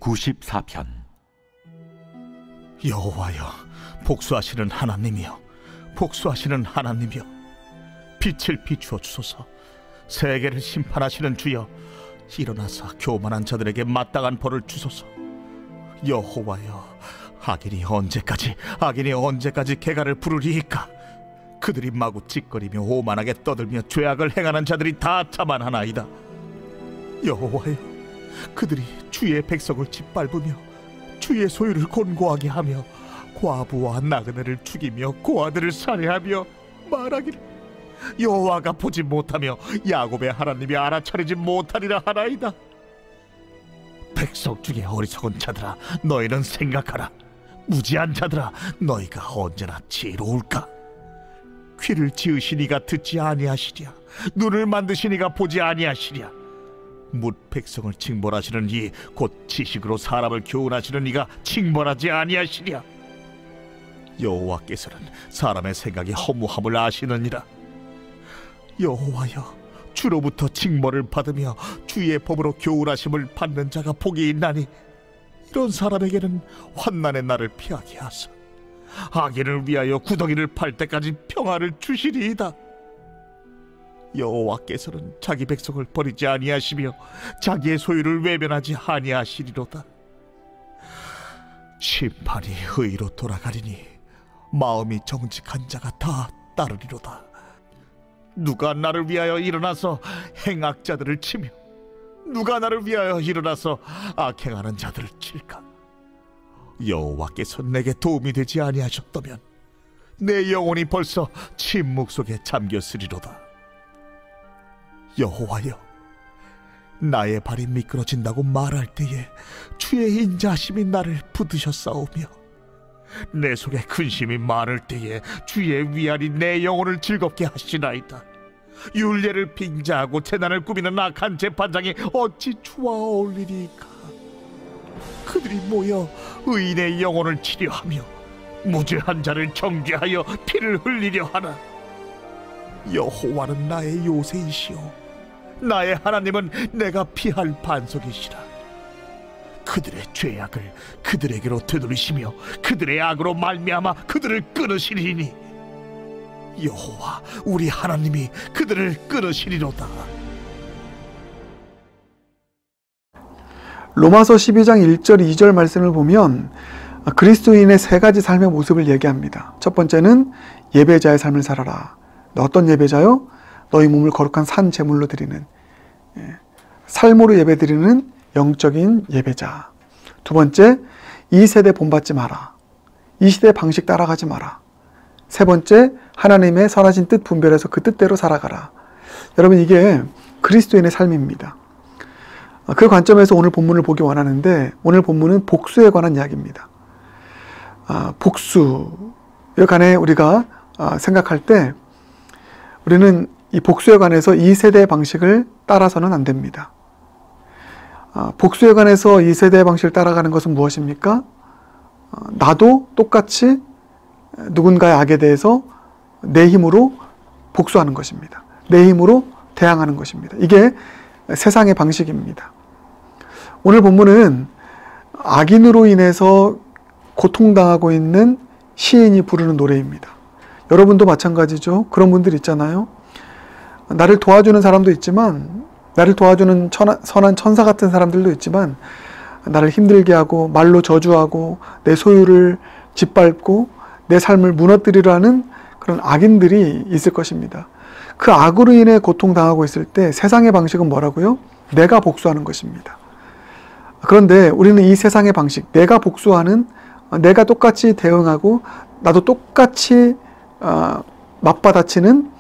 94편. 여호와여, 복수하시는 하나님이여, 복수하시는 하나님이여, 빛을 비추어 주소서. 세계를 심판하시는 주여, 일어나서 교만한 자들에게 마땅한 벌을 주소서. 여호와여, 악인이 언제까지 개가를 부르리이까? 그들이 마구 찌꺼리며 오만하게 떠들며 죄악을 행하는 자들이 다 자만하나이다. 여호와여, 그들이 주의 백성을 짓밟으며 주의 소유를 곤고하게 하며 과부와 나그네를 죽이며 고아들을 살해하며 말하기를, 여호와가 보지 못하며 야곱의 하나님이 알아차리지 못하리라 하나이다. 백성 중에 어리석은 자들아, 너희는 생각하라. 무지한 자들아, 너희가 언제나 지혜로울까? 귀를 지으시니가 듣지 아니하시랴? 눈을 만드시니가 보지 아니하시랴? 뭇 백성을 징벌하시는 이 곧 지식으로 사람을 교훈하시는 이가 징벌하지 아니하시랴? 여호와께서는 사람의 생각이 허무함을 아시느니라. 여호와여, 주로부터 징벌을 받으며 주의 법으로 교훈하심을 받는 자가 복이 있나니, 이런 사람에게는 환난의 날을 피하게 하사 악인을 위하여 구덩이를 팔 때까지 평화를 주시리이다. 여호와께서는 자기 백성을 버리지 아니하시며 자기의 소유를 외면하지 아니하시리로다. 심판이 의로 돌아가리니 마음이 정직한 자가 다 따르리로다. 누가 나를 위하여 일어나서 행악자들을 치며 누가 나를 위하여 일어나서 악행하는 자들을 칠까? 여호와께서 내게 도움이 되지 아니하셨다면 내 영혼이 벌써 침묵 속에 잠겼으리로다. 여호와여, 나의 발이 미끄러진다고 말할 때에 주의 인자하심이 나를 붙드셨사오며, 내 속에 근심이 많을 때에 주의 위안이 내 영혼을 즐겁게 하시나이다. 율례를 빙자하고 재난을 꾸미는 악한 재판장이 어찌 주와 어울리리까? 그들이 모여 의인의 영혼을 치려하며 무죄한 자를 정죄하여 피를 흘리려 하나? 여호와는 나의 요새이시오, 나의 하나님은 내가 피할 반석이시라. 그들의 죄악을 그들에게로 되돌리시며 그들의 악으로 말미암아 그들을 끊으시리니, 여호와 우리 하나님이 그들을 끊으시리로다. 로마서 12장 1절 2절 말씀을 보면 그리스도인의 세 가지 삶의 모습을 얘기합니다. 첫 번째는 예배자의 삶을 살아라. 어떤 예배자요? 너희 몸을 거룩한 산 제물로 드리는, 삶으로 예배드리는 영적인 예배자. 두 번째, 이 세대 본받지 마라. 이 시대 방식 따라가지 마라. 세 번째, 하나님의 선하신 뜻 분별해서 그 뜻대로 살아가라. 여러분, 이게 그리스도인의 삶입니다. 그 관점에서 오늘 본문을 보기 원하는데, 오늘 본문은 복수에 관한 이야기입니다. 복수에 관해 우리가 생각할 때 우리는 이 복수에 관해서 이 세대의 방식을 따라서는 안 됩니다. 복수에 관해서 이 세대의 방식을 따라가는 것은 무엇입니까? 나도 똑같이 누군가의 악에 대해서 내 힘으로 복수하는 것입니다. 내 힘으로 대항하는 것입니다. 이게 세상의 방식입니다. 오늘 본문은 악인으로 인해서 고통당하고 있는 시인이 부르는 노래입니다. 여러분도 마찬가지죠. 그런 분들 있잖아요. 나를 도와주는 사람도 있지만, 나를 도와주는 선한 천사 같은 사람들도 있지만, 나를 힘들게 하고 말로 저주하고 내 소유를 짓밟고 내 삶을 무너뜨리려는 그런 악인들이 있을 것입니다. 그 악으로 인해 고통당하고 있을 때 세상의 방식은 뭐라고요? 내가 복수하는 것입니다. 그런데 우리는 이 세상의 방식, 내가 복수하는, 내가 똑같이 대응하고 나도 똑같이 맞받아치는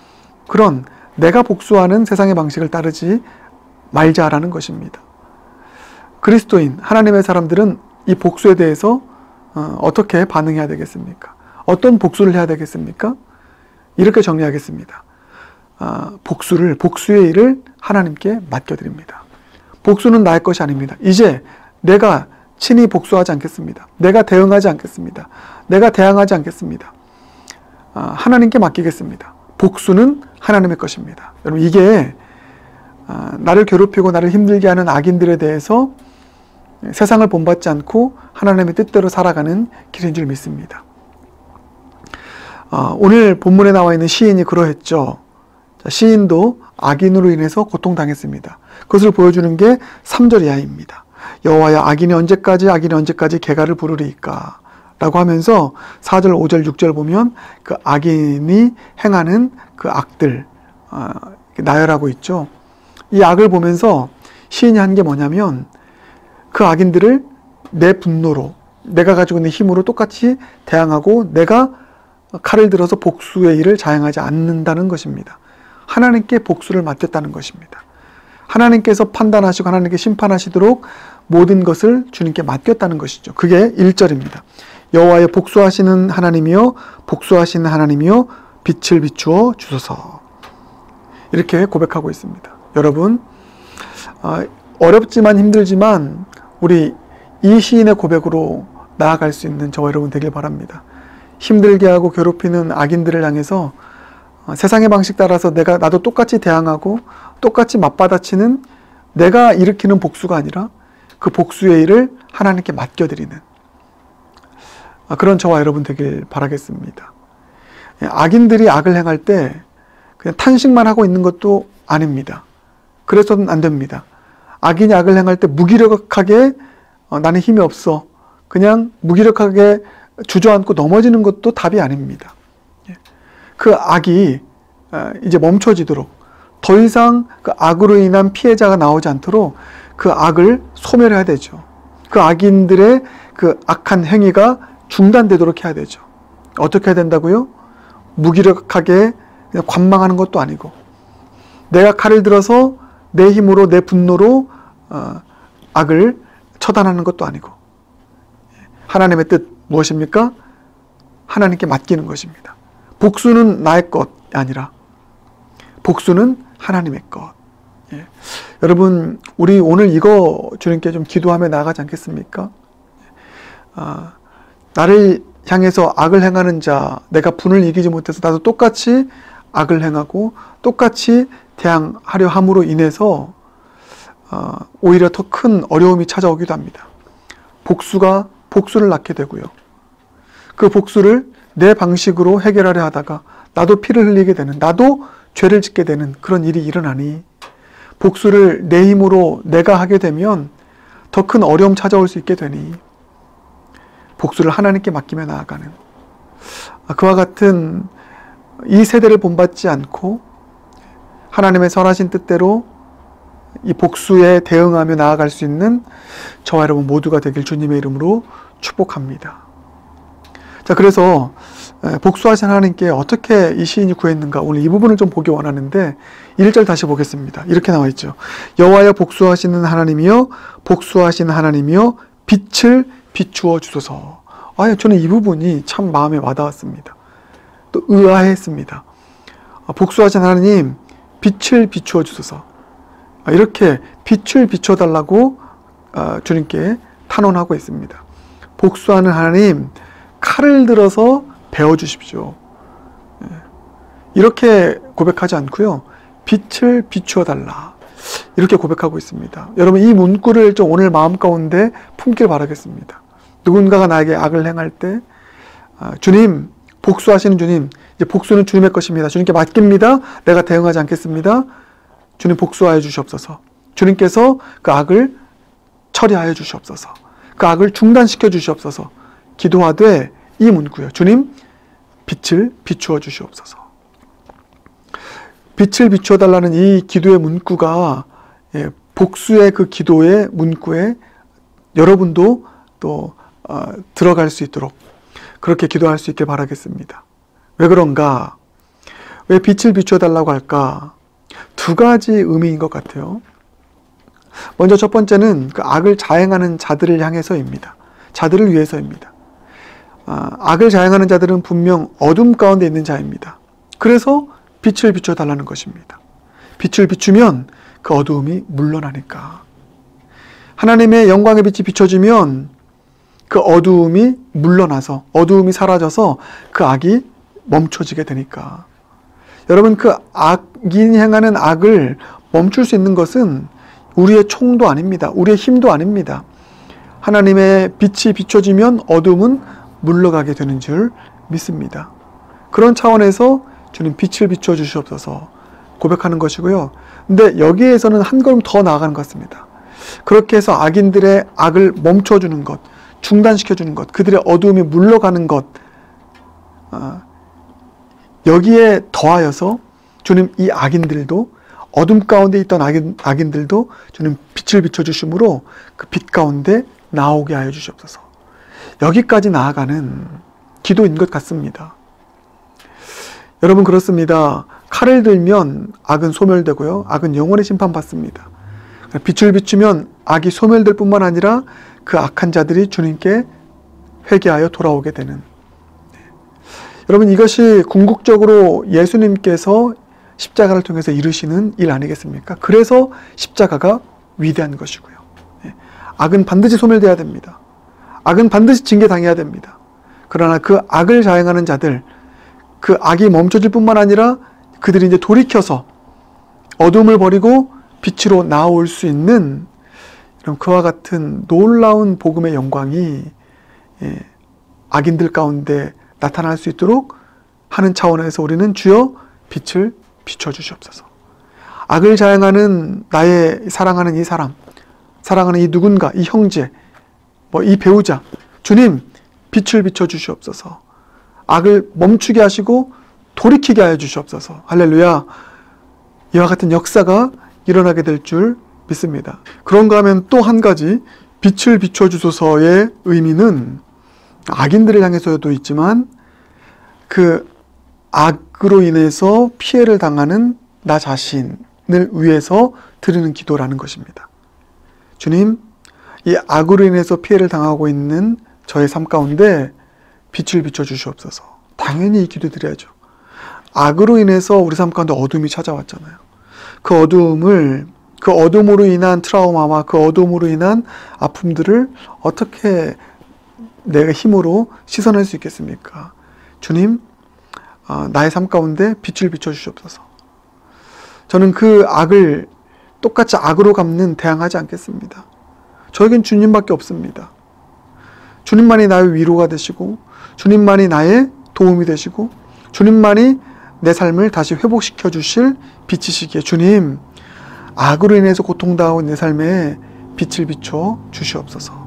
그런 내가 복수하는 세상의 방식을 따르지 말자라는 것입니다. 그리스도인, 하나님의 사람들은 이 복수에 대해서 어떻게 반응해야 되겠습니까? 어떤 복수를 해야 되겠습니까? 이렇게 정리하겠습니다. 복수의 일을 하나님께 맡겨드립니다. 복수는 나의 것이 아닙니다. 이제 내가 친히 복수하지 않겠습니다. 내가 대응하지 않겠습니다. 내가 대항하지 않겠습니다. 하나님께 맡기겠습니다. 복수는 하나님의 것입니다. 여러분, 이게 나를 괴롭히고 나를 힘들게 하는 악인들에 대해서 세상을 본받지 않고 하나님의 뜻대로 살아가는 길인 줄 믿습니다. 오늘 본문에 나와 있는 시인이 그러했죠. 시인도 악인으로 인해서 고통당했습니다. 그것을 보여주는 게 3절 이하입니다. 여호와야, 악인이 언제까지 개가를 부르리이까 라고 하면서 4절, 5절, 6절 보면 그 악인이 행하는 그 악들 나열하고 있죠. 이 악을 보면서 시인이 한 게 뭐냐면 그 악인들을 내 분노로, 내가 가지고 있는 힘으로 똑같이 대항하고 내가 칼을 들어서 복수의 일을 자행하지 않는다는 것입니다. 하나님께 복수를 맡겼다는 것입니다. 하나님께서 판단하시고 하나님께 심판하시도록 모든 것을 주님께 맡겼다는 것이죠. 그게 1절입니다. 여호와여, 복수하시는 하나님이여, 복수하시는 하나님이여, 빛을 비추어 주소서. 이렇게 고백하고 있습니다. 여러분, 어렵지만 힘들지만 우리 이 시인의 고백으로 나아갈 수 있는 저와 여러분 되길 바랍니다. 힘들게 하고 괴롭히는 악인들을 향해서 세상의 방식 따라서 나도 똑같이 대항하고 똑같이 맞받아치는, 내가 일으키는 복수가 아니라 그 복수의 일을 하나님께 맡겨드리는 그런 저와 여러분 되길 바라겠습니다. 악인들이 악을 행할 때 그냥 탄식만 하고 있는 것도 아닙니다. 그래서는 안 됩니다. 악인이 악을 행할 때 무기력하게 나는 힘이 없어, 그냥 무기력하게 주저앉고 넘어지는 것도 답이 아닙니다. 그 악이 이제 멈춰지도록, 더 이상 그 악으로 인한 피해자가 나오지 않도록 그 악을 소멸해야 되죠. 그 악인들의 그 악한 행위가 중단되도록 해야 되죠. 어떻게 해야 된다고요? 무기력하게 그냥 관망하는 것도 아니고, 내가 칼을 들어서 내 힘으로, 내 분노로 악을 처단하는 것도 아니고, 하나님의 뜻 무엇입니까? 하나님께 맡기는 것입니다. 복수는 나의 것이 아니라 복수는 하나님의 것. 여러분, 우리 오늘 이거 주님께 좀 기도하며 나아가지 않겠습니까? 나를 향해서 악을 행하는 자, 내가 분을 이기지 못해서 나도 똑같이 악을 행하고 똑같이 대항하려 함으로 인해서 오히려 더 큰 어려움이 찾아오기도 합니다. 복수를 낳게 되고요. 그 복수를 내 방식으로 해결하려 하다가 나도 피를 흘리게 되는, 나도 죄를 짓게 되는 그런 일이 일어나니, 복수를 내 힘으로 내가 하게 되면 더 큰 어려움 찾아올 수 있게 되니 복수를 하나님께 맡기며 나아가는, 그와 같은 이 세대를 본받지 않고 하나님의 선하신 뜻대로 이 복수에 대응하며 나아갈 수 있는 저와 여러분 모두가 되길 주님의 이름으로 축복합니다. 자, 그래서 복수하신 하나님께 어떻게 이 시인이 구했는가, 오늘 이 부분을 좀 보기 원하는데 1절 다시 보겠습니다. 이렇게 나와 있죠. 여호와여, 복수하시는 하나님이여, 복수하시는 하나님이여, 빛을 비추어 주소서. 저는 이 부분이 참 마음에 와닿았습니다. 또 의아했습니다. 복수하신 하나님, 빛을 비추어 주소서. 이렇게 빛을 비춰달라고 주님께 탄원하고 있습니다. 복수하는 하나님, 칼을 들어서 배워주십시오. 이렇게 고백하지 않고요, 빛을 비추어 달라, 이렇게 고백하고 있습니다. 여러분, 이 문구를 좀 오늘 마음 가운데 품길 바라겠습니다. 누군가가 나에게 악을 행할 때 주님, 복수하시는 주님, 이제 복수는 주님의 것입니다. 주님께 맡깁니다. 내가 대응하지 않겠습니다. 주님, 복수하여 주시옵소서. 주님께서 그 악을 처리하여 주시옵소서. 그 악을 중단시켜 주시옵소서. 기도하되 이 문구요, 주님, 빛을 비추어 주시옵소서. 빛을 비추어 달라는 이 기도의 문구가 복수의 그 기도의 문구에 여러분도 또 들어갈 수 있도록 그렇게 기도할 수 있게 바라겠습니다. 왜 그런가? 왜 빛을 비추어 달라고 할까? 두 가지 의미인 것 같아요. 먼저 첫 번째는 그 악을 자행하는 자들을 향해서입니다. 자들을 위해서입니다. 악을 자행하는 자들은 분명 어둠 가운데 있는 자입니다. 그래서 빛을 비춰 달라는 것입니다. 빛을 비추면 그 어두움이 물러나니까. 하나님의 영광의 빛이 비춰지면 그 어두움이 물러나서, 어두움이 사라져서 그 악이 멈춰지게 되니까. 여러분, 그 악인이 행하는 악을 멈출 수 있는 것은 우리의 총도 아닙니다. 우리의 힘도 아닙니다. 하나님의 빛이 비춰지면 어둠은 물러가게 되는 줄 믿습니다. 그런 차원에서 주님 빛을 비춰주시옵소서 고백하는 것이고요. 근데 여기에서는 한 걸음 더 나아가는 것 같습니다. 그렇게 해서 악인들의 악을 멈춰주는 것, 중단시켜주는 것, 그들의 어두움이 물러가는 것, 여기에 더하여서 주님 이 악인들도, 어둠 가운데 있던 악인들도 주님 빛을 비춰주심으로 그 빛 가운데 나오게 하여 주시옵소서. 여기까지 나아가는 기도인 것 같습니다. 여러분, 그렇습니다. 칼을 들면 악은 소멸되고요, 악은 영원히 심판받습니다. 빛을 비추면 악이 소멸될 뿐만 아니라 그 악한 자들이 주님께 회개하여 돌아오게 되는, 여러분, 이것이 궁극적으로 예수님께서 십자가를 통해서 이루시는 일 아니겠습니까? 그래서 십자가가 위대한 것이고요. 악은 반드시 소멸되어야 됩니다. 악은 반드시 징계당해야 됩니다. 그러나 그 악을 자행하는 자들, 그 악이 멈춰질 뿐만 아니라 그들이 이제 돌이켜서 어둠을 버리고 빛으로 나올 수 있는 이런 그와 같은 놀라운 복음의 영광이 악인들 가운데 나타날 수 있도록 하는 차원에서 우리는 주여 빛을 비춰주시옵소서. 악을 자행하는 나의 사랑하는 이 사람, 사랑하는 이 누군가, 이 형제, 이 배우자, 주님 빛을 비춰주시옵소서. 악을 멈추게 하시고 돌이키게 하여 주시옵소서. 할렐루야. 이와 같은 역사가 일어나게 될 줄 믿습니다. 그런가 하면 또 한 가지, 빛을 비춰주소서의 의미는 악인들을 향해서도 있지만 그 악으로 인해서 피해를 당하는 나 자신을 위해서 드리는 기도라는 것입니다. 주님, 이 악으로 인해서 피해를 당하고 있는 저의 삶 가운데 빛을 비춰주시옵소서. 당연히 이 기도 드려야죠. 악으로 인해서 우리 삶 가운데 어둠이 찾아왔잖아요. 그 어둠으로 인한 트라우마와 그 어둠으로 인한 아픔들을 어떻게 내가 힘으로 씻어낼 수 있겠습니까? 주님, 나의 삶 가운데 빛을 비춰주시옵소서. 저는 그 악을 똑같이 악으로 갚는 대항하지 않겠습니다. 저에겐 주님밖에 없습니다. 주님만이 나의 위로가 되시고, 주님만이 나의 도움이 되시고, 주님만이 내 삶을 다시 회복시켜 주실 빛이시기에 주님, 악으로 인해서 고통당하고 있는 내 삶에 빛을 비춰 주시옵소서.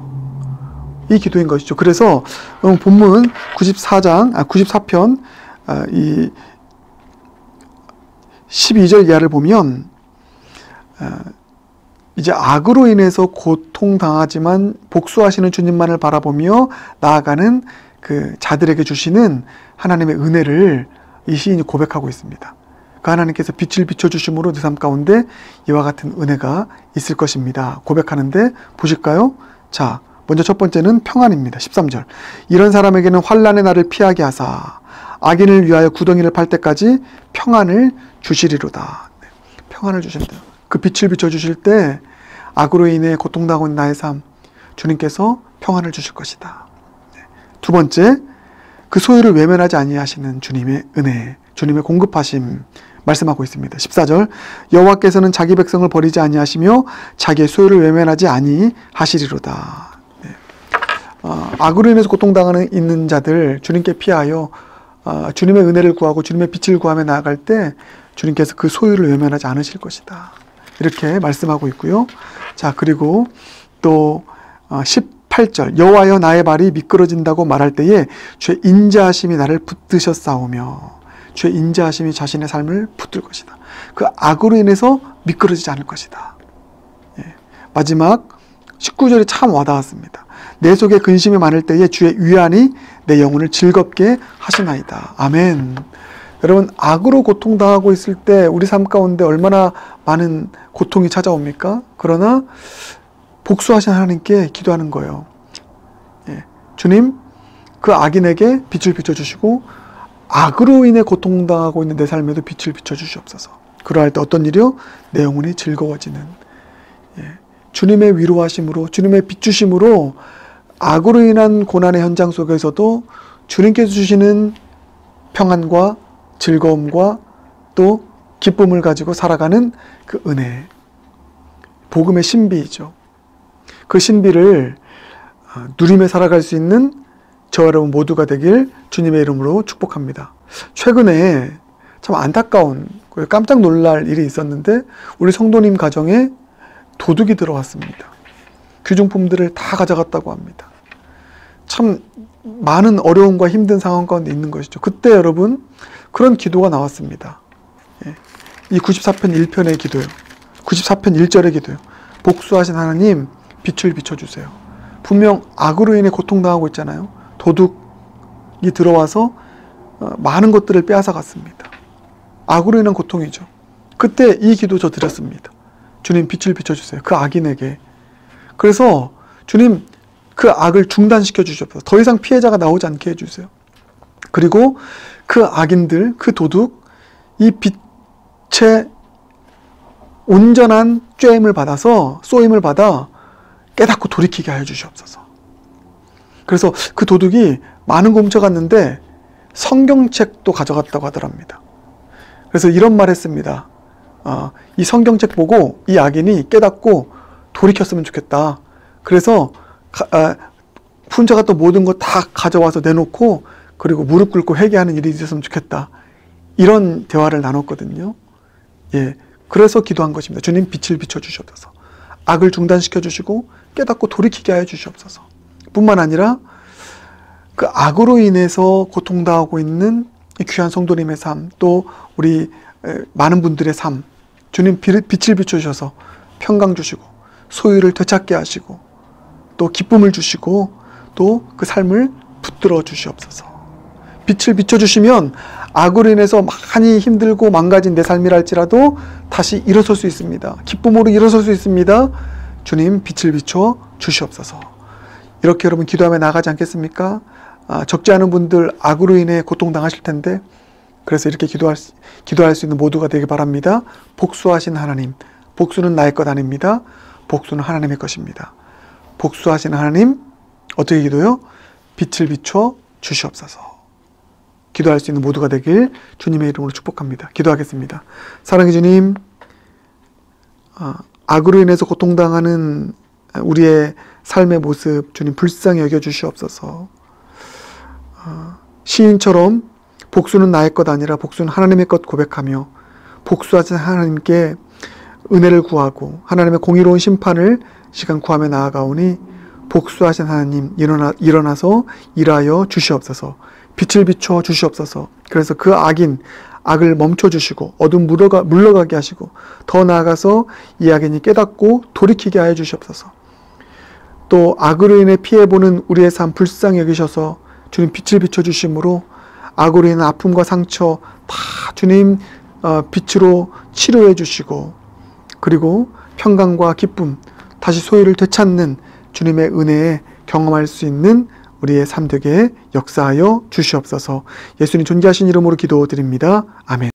이 기도인 것이죠. 그래서 본문 94편 이 12절 이하를 보면 이제 악으로 인해서 고통당하지만 복수하시는 주님만을 바라보며 나아가는 그 자들에게 주시는 하나님의 은혜를 이 시인이 고백하고 있습니다. 그 하나님께서 빛을 비춰주심으로 내 삶 가운데 이와 같은 은혜가 있을 것입니다. 고백하는데 보실까요? 자, 먼저 첫 번째는 평안입니다. 13절. 이런 사람에게는 환난의 날을 피하게 하사 악인을 위하여 구덩이를 팔 때까지 평안을 주시리로다. 네, 평안을 주신다. 그 빛을 비춰주실 때 악으로 인해 고통당하고 있는 나의 삶, 주님께서 평안을 주실 것이다. 네. 두 번째, 그 소유를 외면하지 아니하시는 주님의 은혜, 주님의 공급하심 말씀하고 있습니다. 14절. 여호와께서는 자기 백성을 버리지 아니하시며 자기의 소유를 외면하지 아니하시리로다. 네. 악으로 인해서 고통당하는 있는 자들 주님께 피하여 주님의 은혜를 구하고 주님의 빛을 구하며 나아갈 때 주님께서 그 소유를 외면하지 않으실 것이다. 이렇게 말씀하고 있고요. 자, 그리고 또 18절. 여호와여 나의 발이 미끄러진다고 말할 때에 주의 인자하심이 나를 붙드셨사오며 주의 인자하심이 자신의 삶을 붙들 것이다. 그 악으로 인해서 미끄러지지 않을 것이다. 예. 마지막 19절이 참 와닿았습니다. 내 속에 근심이 많을 때에 주의 위안이 내 영혼을 즐겁게 하시나이다. 아멘. 여러분, 악으로 고통당하고 있을 때 우리 삶 가운데 얼마나 많은 고통이 찾아옵니까? 그러나 복수하신 하나님께 기도하는 거예요. 예. 주님, 그 악인에게 빛을 비춰주시고 악으로 인해 고통당하고 있는 내 삶에도 빛을 비춰주시옵소서. 그러할 때 어떤 일이요? 내 영혼이 즐거워지는, 예. 주님의 위로하심으로, 주님의 빛주심으로 악으로 인한 고난의 현장 속에서도 주님께서 주시는 평안과 즐거움과 또 기쁨을 가지고 살아가는 그 은혜, 복음의 신비이죠. 그 신비를 누리며 살아갈 수 있는 저와 여러분 모두가 되길 주님의 이름으로 축복합니다. 최근에 참 안타까운, 깜짝 놀랄 일이 있었는데 우리 성도님 가정에 도둑이 들어왔습니다. 귀중품들을 다 가져갔다고 합니다. 참 많은 어려움과 힘든 상황 가운데 있는 것이죠. 그때 여러분 그런 기도가 나왔습니다. 이 94편 1편의 기도요. 94편 1절의 기도요. 복수하신 하나님, 빛을 비춰주세요. 분명 악으로 인해 고통당하고 있잖아요. 도둑이 들어와서 많은 것들을 빼앗아 갔습니다. 악으로 인한 고통이죠. 그때 이 기도 저 드렸습니다. 주님, 빛을 비춰주세요. 그 악인에게. 그래서 주님, 그 악을 중단시켜 주시옵소서. 더 이상 피해자가 나오지 않게 해주세요. 그리고 그 악인들, 그 도둑, 이 빛의 온전한 쬐임을 받아서, 쏘임을 받아 깨닫고 돌이키게 하여 주시옵소서. 그래서 그 도둑이 많은 거 훔쳐갔는데 성경책도 가져갔다고 하더랍니다. 그래서 이런 말 했습니다. 이 성경책 보고 이 악인이 깨닫고 돌이켰으면 좋겠다. 그래서 훔쳐갔던 모든 거 다 가져와서 내놓고 그리고 무릎 꿇고 회개하는 일이 있었으면 좋겠다. 이런 대화를 나눴거든요. 예, 그래서 기도한 것입니다. 주님, 빛을 비춰주시옵소서. 악을 중단시켜 주시고 깨닫고 돌이키게 하여 주시옵소서. 뿐만 아니라 그 악으로 인해서 고통당하고 있는 귀한 성도님의 삶, 또 우리 많은 분들의 삶, 주님 빛을 비춰주셔서 평강 주시고 소유를 되찾게 하시고 또 기쁨을 주시고 또 그 삶을 붙들어 주시옵소서. 빛을 비춰주시면 악으로 인해서 많이 힘들고 망가진 내 삶이랄지라도 다시 일어설 수 있습니다. 기쁨으로 일어설 수 있습니다. 주님, 빛을 비춰 주시옵소서. 이렇게 여러분 기도하며 나가지 않겠습니까? 적지 않은 분들 악으로 인해 고통당하실 텐데, 그래서 이렇게 기도할 수 있는 모두가 되길 바랍니다. 복수하신 하나님, 복수는 나의 것 아닙니다. 복수는 하나님의 것입니다. 복수하신 하나님, 어떻게 기도요? 빛을 비춰 주시옵소서. 기도할 수 있는 모두가 되길 주님의 이름으로 축복합니다. 기도하겠습니다. 사랑의 주님, 악으로 인해서 고통당하는 우리의 삶의 모습 주님 불쌍히 여겨주시옵소서. 시인처럼 복수는 나의 것 아니라 복수는 하나님의 것 고백하며 복수하신 하나님께 은혜를 구하고 하나님의 공의로운 심판을 시간 구하며 나아가오니 복수하신 하나님 일어나서 일하여 주시옵소서. 빛을 비춰 주시옵소서. 그래서 그 악을 멈춰주시고 어둠 물러가게 하시고 더 나아가서 이 악인이 깨닫고 돌이키게 하여 주시옵소서. 또 악으로 인해 피해보는 우리의 삶 불쌍히 여기셔서 주님 빛을 비춰주심으로 악으로 인한 아픔과 상처 다 주님 빛으로 치료해 주시고 그리고 평강과 기쁨 다시 소유를 되찾는 주님의 은혜에 경험할 수 있는 우리의 삶 되게 역사하여 주시옵소서. 예수님 존귀하신 이름으로 기도드립니다. 아멘.